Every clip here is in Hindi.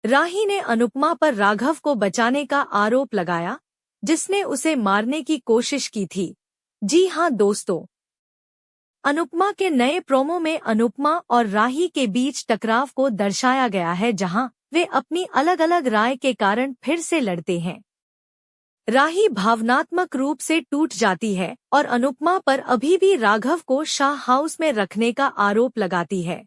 राही ने अनुपमा पर राघव को बचाने का आरोप लगाया, जिसने उसे मारने की कोशिश की थी। जी हाँ दोस्तों, अनुपमा के नए प्रोमो में अनुपमा और राही के बीच टकराव को दर्शाया गया है, जहां वे अपनी अलग अलग राय के कारण फिर से लड़ते हैं। राही भावनात्मक रूप से टूट जाती है और अनुपमा पर अभी भी राघव को शाह हाउस में रखने का आरोप लगाती है।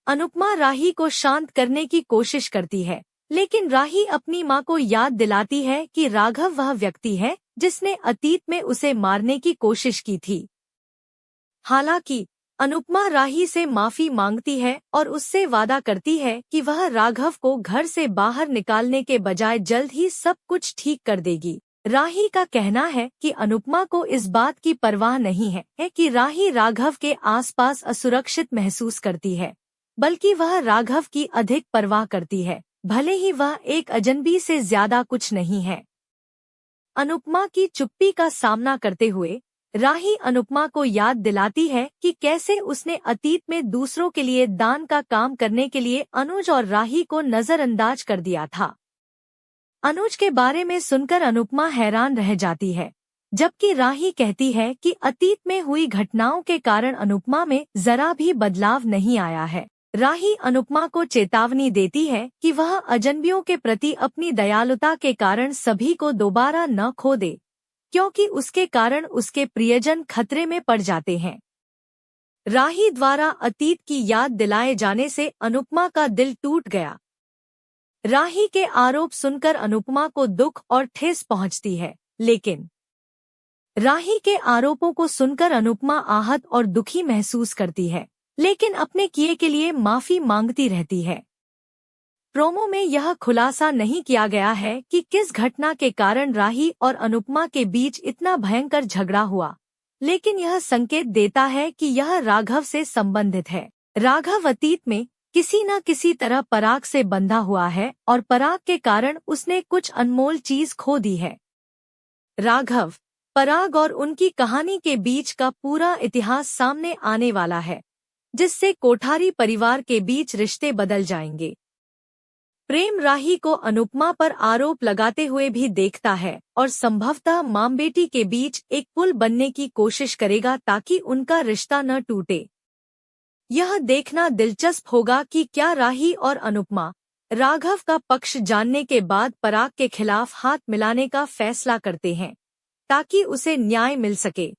अनुपमा राही को शांत करने की कोशिश करती है, लेकिन राही अपनी मां को याद दिलाती है कि राघव वह व्यक्ति है जिसने अतीत में उसे मारने की कोशिश की थी। हालांकि अनुपमा राही से माफी मांगती है और उससे वादा करती है कि वह राघव को घर से बाहर निकालने के बजाय जल्द ही सब कुछ ठीक कर देगी। राही का कहना है कि अनुपमा को इस बात की परवाह नहीं है कि राही राघव के आसपास असुरक्षित महसूस करती है, बल्कि वह राघव की अधिक परवाह करती है, भले ही वह एक अजनबी से ज्यादा कुछ नहीं है। अनुपमा की चुप्पी का सामना करते हुए राही अनुपमा को याद दिलाती है कि कैसे उसने अतीत में दूसरों के लिए दान का काम करने के लिए अनुज और राही को नजरअंदाज कर दिया था। अनुज के बारे में सुनकर अनुपमा हैरान रह जाती है, जबकि राही कहती है कि अतीत में हुई घटनाओं के कारण अनुपमा में जरा भी बदलाव नहीं आया है। राही अनुपमा को चेतावनी देती है कि वह अजनबियों के प्रति अपनी दयालुता के कारण सभी को दोबारा न खो दे, क्योंकि उसके कारण उसके प्रियजन खतरे में पड़ जाते हैं। राही द्वारा अतीत की याद दिलाए जाने से अनुपमा का दिल टूट गया। राही के आरोप सुनकर अनुपमा को दुख और ठेस पहुंचती है, लेकिन राही के आरोपों को सुनकर अनुपमा आहत और दुखी महसूस करती है, लेकिन अपने किए के लिए माफी मांगती रहती है। प्रोमो में यह खुलासा नहीं किया गया है कि किस घटना के कारण राही और अनुपमा के बीच इतना भयंकर झगड़ा हुआ, लेकिन यह संकेत देता है कि यह राघव से संबंधित है। राघव अतीत में किसी न किसी तरह पराग से बंधा हुआ है और पराग के कारण उसने कुछ अनमोल चीज खो दी है। राघव, पराग और उनकी कहानी के बीच का पूरा इतिहास सामने आने वाला है, जिससे कोठारी परिवार के बीच रिश्ते बदल जाएंगे। प्रेम राही को अनुपमा पर आरोप लगाते हुए भी देखता है और संभवतः मां बेटी के बीच एक पुल बनने की कोशिश करेगा ताकि उनका रिश्ता न टूटे। यह देखना दिलचस्प होगा कि क्या राही और अनुपमा राघव का पक्ष जानने के बाद पराग के खिलाफ हाथ मिलाने का फैसला करते हैं, ताकि उसे न्याय मिल सके।